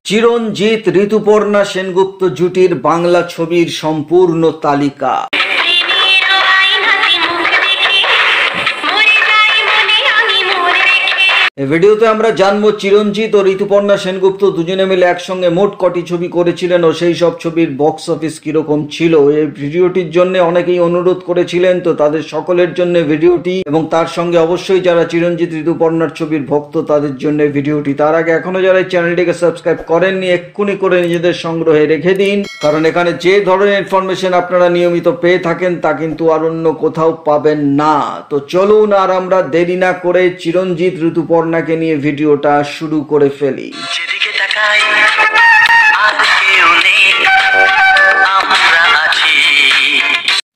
চিরঞ্জিত ঋতুপর্ণা সেনগুপ্ত জুটির বাংলা ছবির সম্পূর্ণ তালিকা। এই ভিডিওতে আমরা জানবো চিরঞ্জিত ও ঋতুপর্ণা সেনগুপ্ত দুজনে মিলে একসঙ্গে মোট কটি ছবি করেছিলেন ও সেই সব ছবির বক্স অফিস কিরকম ছিল। এই ভিডিওটির জন্য অনেকেই অনুরোধ করেছিলেন, তো তাদের সকলের জন্য ভিডিওটি, এবং তার সঙ্গে অবশ্যই যারা চিরঞ্জিত ঋতুপর্ণার ছবির ভক্ত তাদের জন্য ভিডিওটি। তার আগে এখনো যারা এই চ্যানেলটিকে সাবস্ক্রাইব করেননি এক্ষুনি করে নিজেদের সংগ্রহে রেখে দিন, কারণ এখানে যে ধরনের ইনফরমেশন আপনারা নিয়মিত পেয়ে থাকেন তা কিন্তু আর অন্য কোথাও পাবেন না। তো চলুন আর আমরা দেরি না করে চিরঞ্জিত ঋতুপর্ণাকে নিয়ে ভিডিওটা শুরু করে ফেলি। যেদিকে তাকাই আর কেউ নেই, আমরা আছি।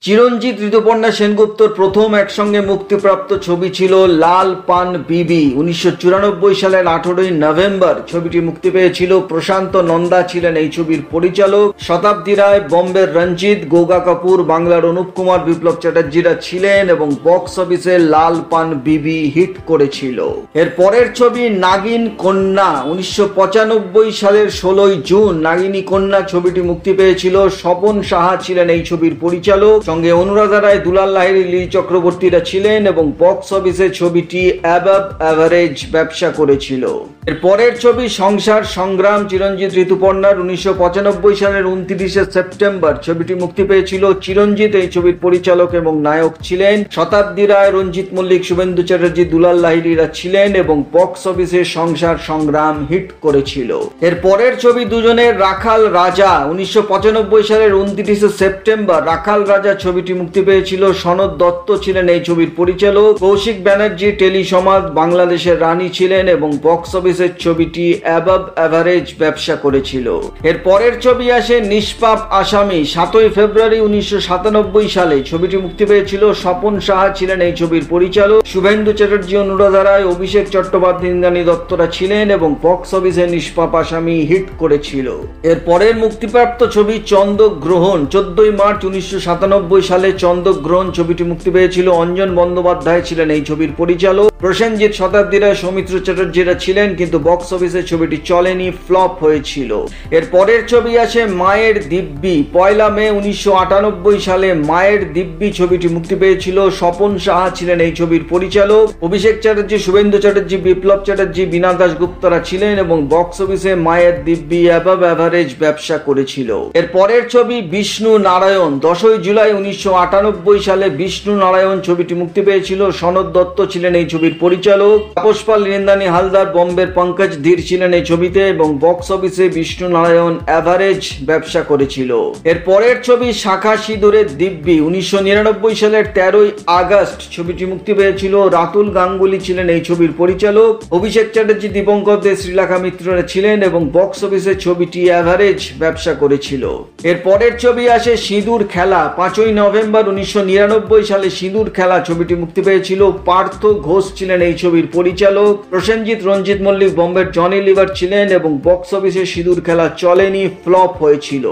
চিরঞ্জিত ঋতুপর্ণা সেনগুপ্তর প্রথম একসঙ্গে মুক্তিপ্রাপ্ত ছবি ছিল লাল পান বিবি। 1994 সালের 18ই নভেম্বর ছবিটি মুক্তি পেয়েছিল। প্রশান্ত নন্দা ছিলেন এই ছবির পরিচালক। শতাব্দী রায়, বম্বের রঞ্জিত, গোগা কাপুর, বাংলার অনুপ কুমার, বিপ্লব চ্যাটার্জিরা ছিলেন এবং বক্স অফিসে লাল পান বিবি হিট করেছিল। এর পরের ছবি নাগিন কন্যা। 1995 সালের 16ই জুন নাগিনী কন্যা ছবিটি মুক্তি পেয়েছিল। স্বপন সাহা ছিলেন এই ছবির পরিচালক, সঙ্গে অনুরাধা রায়, দুলাল লাহিড়ী, লিলি চক্রবর্তীরা ছিলেন এবং বক্স অফিসে ছবিটি অ্যাবভ অ্যাভারেজ ব্যবসা করেছিল। এর পরের ছবি সংসার সংগ্রাম চিরঞ্জিত ঋতুপর্ণার। 1995 সালের 29শে সেপ্টেম্বর ছবিটি মুক্তি পেয়েছিল। চিরঞ্জিত এই ছবির পরিচালক এবং নায়ক ছিলেন। শতাব্দী রায়, রঞ্জিত মল্লিক, শুভেন্দু চ্যাটার্জি, দুলাল লাহিড়ীরা ছিলেন এবং বক্স অফিসে সংসার সংগ্রাম হিট করেছিল। এর পরের ছবি দুজনের রাখাল রাজা। 1995 সালের 29শে সেপ্টেম্বর রাখাল রাজা ছবিটি মুক্তি পেয়েছিল। সনদ দত্ত ছিলেন এই ছবির পরিচালক। কৌশিক ব্যানার্জি, টেলি সমাজ, বাংলাদেশের রানী ছিলেন এবং বক্স অফিসের ছবিটি অ্যাবভ অ্যাভারেজ ব্যবসা করেছিল। এর পরের ছবি আসে নিষ্পাপ আসামি। 7ই ফেব্রুয়ারি 1997 সালে ছবিটি মুক্তি পেয়েছিল। স্বপন সাহা ছিলেন এই ছবির পরিচালক। শুভেন্দু চ্যাটার্জি, অনুরাধা রায়, অভিষেক চট্টোপাধ্যায়, ইন্দ্রাণী দত্তরা ছিলেন এবং বক্স অফিসে নিষ্পাপ আসামি হিট করেছিল। এর পরের মুক্তিপ্রাপ্ত ছবি চন্দ্রগ্রহণ। 14ই মার্চ 1997 সালে চন্দ্রগ্রহণ ছবিটি মুক্তি পেয়েছিল। অঞ্জন বন্দ্যোপাধ্যায় ছিলেন এই ছবির পরিচালক। প্রসেনজিৎ, শতাব্দী রায়, সৌমিত্র চ্যাটার্জিরা ছিলেন, কিন্তু বক্স অফিসে ছবিটি চলেনি, ফ্লপ হয়েছিল। এর পরের ছবি আসে মায়ের দিব্যি। 1 মে 1998 সালে মায়ের দিব্যি ছবিটি মুক্তি পেয়েছিল। স্বপন সাহা ছিলেন এই ছবির পরিচালক। অভিষেক চ্যাটার্জি, শুভেন্দু চ্যাটার্জি, বিপ্লব চ্যাটার্জি, বীণা দাশগুপ্তরা ছিলেন এবং বক্স অফিসে মায়ের দিব্যি অ্যাবভ অ্যাভারেজ ব্যবসা করেছিল। এর পরের ছবি বিষ্ণু নারায়ণ। 10ই জুলাই 1998 সালে বিষ্ণু নারায়ণ ছবিটি মুক্তি পেয়েছিল। সনদ দত্ত ছিলেন এই ছবির পরিচালক। তাপস পাল, ইন্দ্রাণী হালদার, বম্বের পঙ্কজ ধীর ছিলেন এই ছবিতে এবং বক্স অফিসে বিষ্ণু নারায়ণ অ্যাভারেজ ব্যবসা করেছিল। এর পরের ছবি শাখা সিঁদুরের দিব্যি। 1999 সালের 13ই আগস্ট ছবিটি মুক্তি পেয়েছিল। রাতুল গাঙ্গুলি ছিলেন এই ছবির পরিচালক। অভিষেক চ্যাটার্জি, দীপঙ্কর দে, শ্রীলেখা মিত্ররা ছিলেন এবং বক্স অফিসে ছবিটি অ্যাভারেজ ব্যবসা করেছিল। এর পরের ছবি আসে সিঁদুর খেলা। 5ই নভেম্বর 1999 সালে সিঁদুর খেলা ছবিটি মুক্তি পেয়েছিল। পার্থ ঘোষ ছিলেন এই ছবির পরিচালক। প্রসেনজিৎ, রঞ্জিত মল্লিক, বম্বের জনি লিভার ছিলেন এবং বক্স অফিসে সিঁদুর খেলা চলেনি, ফ্লপ হয়েছিল।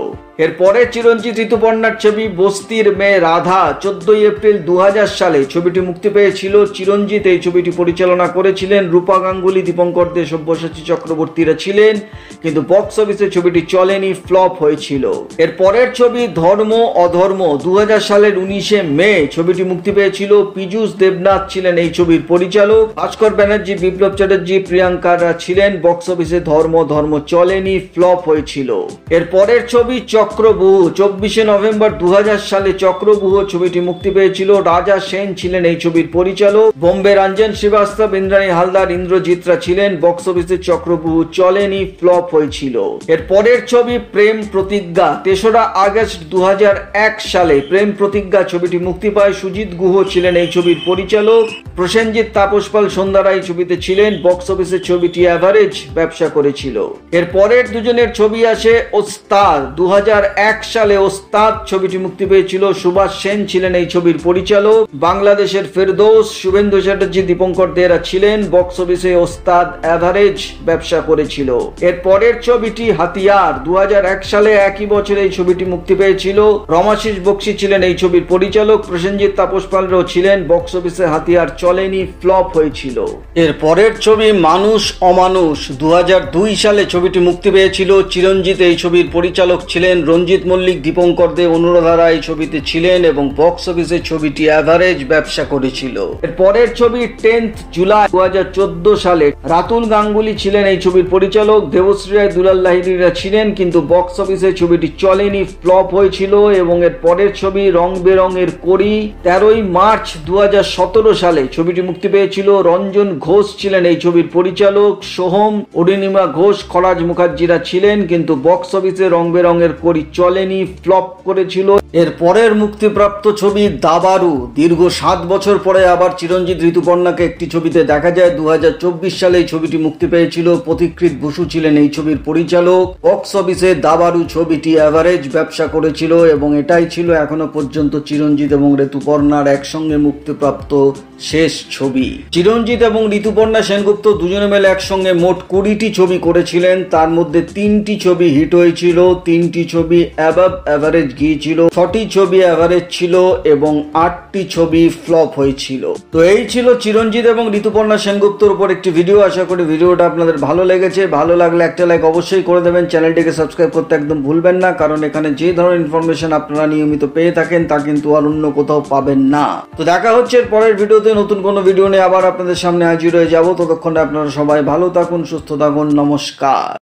এর পরে চিরঞ্জিত ঋতুপর্ণার ছবি বস্তির মেয়ে রাধা। 14ই এপ্রিল 2000 সালে ছবিটি মুক্তি পেয়েছিল। চিরঞ্জিত এই ছবিটি পরিচালনা করেছিলেন। রূপা গাঙ্গুলি, দীপঙ্কর দে, সব্যসাচী চক্রবর্তীরা ছিলেন, কিন্তু বক্স অফিসে ছবিটি চলেনি, ফ্লপ হয়েছিল। এর পরের ছবি ধর্ম অধর্ম। 2000 সালের 19শে মে ছবিটি মুক্তি পেয়েছিল। পীযূষ দেবনাথ ছিলেন এই ছবির পরিচালক। ভাস্কর ব্যানার্জি, বিপ্লব চ্যাটার্জি, প্রিয়াঙ্কারা ছিলেন। বক্স অফিসে ধর্ম চলেনি, ফ্লপ হয়েছিল। এর পরের ছবি চক্রব্যূহ। 24শে নভেম্বর 2000 সালে চক্রব্যূহ ছবিটি মুক্তি পেয়েছিল। রাজা সেন ছিলেন এই ছবির পরিচালক। বোম্বে রঞ্জন শ্রীবাস্তব, ইন্দ্রাণী হালদার, ইন্দ্রজিৎরা ছিলেন। বক্স অফিসে চক্রব্যূহ চলেনি, ফ্লপ হয়েছিল। এর পরের ছবি প্রেম প্রতিজ্ঞা। 3রা আগস্ট 2001 সালে প্রেম প্রতিজ্ঞা ছবিটি মুক্তি পায়। সুজিত গুহ ছিলেন এই ছবির পরিচালক। প্রসেনজিৎ, তাপস পাল, সন্ধ্যা রায় ছবিতে ছিলেন। বক্স অফিসে ছবিটি অ্যাভারেজ ব্যবসা করেছিল। এর পরের দুজনের ছবি আসে ওস্তাদ। 2000 2001 সালে ওস্তাদ ছবিটি মুক্তি পেয়েছিল। সুভাষ সেন ছিলেন এই ছবির পরিচালক। বাংলাদেশের ফেরদৌস, শুভেন্দু চ্যাটার্জি, দীপঙ্কর দেরা ছিলেন। বক্স অফিসে ওস্তাদ অ্যাভারেজ ব্যবসা করেছিল। এর পরের ছবিটি হাতিয়ার। 2001 সালে একই বছরে এই ছবিটি মুক্তি পেয়েছিল। রমাশিস বক্সী ছিলেন এই ছবির পরিচালক। প্রসেনজিৎ তাপস পালরাও ছিলেন। বক্স অফিসে হাতিয়ার চলেনি, ফ্লপ হয়েছিল। এর পরের ছবি মানুষ অমানুষ। 2002 সালে ছবিটি মুক্তি পেয়েছিল। চিরঞ্জিত এই ছবির পরিচালক ছিলেন। রঞ্জিত মল্লিক, দীপঙ্কর দে, অনুরাধারা এই ছবিতে ছিলেন এবং বক্স অফিসে ছবিটি অ্যাভারেজ ব্যবসা করেছিল। এর পরের ছবি 10th জুলাই 2014 সালে। রাতুল গাঙ্গুলি ছিলেন এই ছবির পরিচালক। দেবশ্রী রায়, দুলাল লাহিড়ীরা ছিলেন, কিন্তু বক্স অফিসে ছবিটি চলেনি, ফ্লপ হয়েছিল। এবং এর পরের ছবি রং বেরঙের কড়ি। 13ই মার্চ 2017 সালে ছবিটি মুক্তি পেয়েছিল। রঞ্জন ঘোষ ছিলেন এই ছবির পরিচালক। সোহম, অরুণিমা ঘোষ, খরাজ মুখার্জিরা ছিলেন, কিন্তু বক্স অফিসে রং বেরঙের কড়ি চলেনি, ফ্লপ করেছিল। এর পরের মুক্তিপ্রাপ্ত ছবি দাবারু। দীর্ঘ 7 বছর পরে আবার চিরঞ্জিত, ঋতুপর্ণাকে একটি ছবিতে দেখা যায়। 2024 সালে এই ছবিটি মুক্তি পেয়েছিল। পথিকৃৎ বসু ছিলেন এই ছবির পরিচালক। বক্স অফিসে দাবারু ছবিটি অ্যাভারেজ ব্যবসা করেছিল এবং এটাই ছিল এখনো পর্যন্ত চিরঞ্জিত এবং ঋতুপর্ণার একসঙ্গে মুক্তিপ্রাপ্ত শেষ ছবি। চিরঞ্জিত এবং ঋতুপর্ণা সেনগুপ্ত দুজনে মিলে একসঙ্গে মোট 20টি ছবি করেছিলেন। তার মধ্যে 3টি ছবি হিট হয়েছিল, 3টি ছবি অ্যাবাভ অ্যাভারেজ গিয়েছিল, 6টি ছবি অ্যাভারেজ ছিল এবং 8টি ছবি ফ্লপ হয়েছিল। তো এই ছিল চিরঞ্জিত এবং ঋতুপর্ণা সেনগুপ্তর উপর একটি ভিডিও। আশা করি ভিডিওটা আপনাদের ভালো লেগেছে। ভালো লাগলে একটা লাইক অবশ্যই করে দেবেন। চ্যানেলটিকে সাবস্ক্রাইব করতে একদম ভুলবেন না, কারণ এখানে যে ধরনের ইনফরমেশন আপনারা নিয়মিত পেয়ে থাকেন তা কিন্তু আর অন্য কোথাও পাবেন না। তো দেখা হচ্ছে এর পরের ভিডিওতে। নতুন কোনো ভিডিও নিয়ে আবার আপনাদের সামনে হাজির হয়ে যাব। ততক্ষণে আপনারা সবাই ভালো থাকুন, সুস্থ থাকুন। নমস্কার।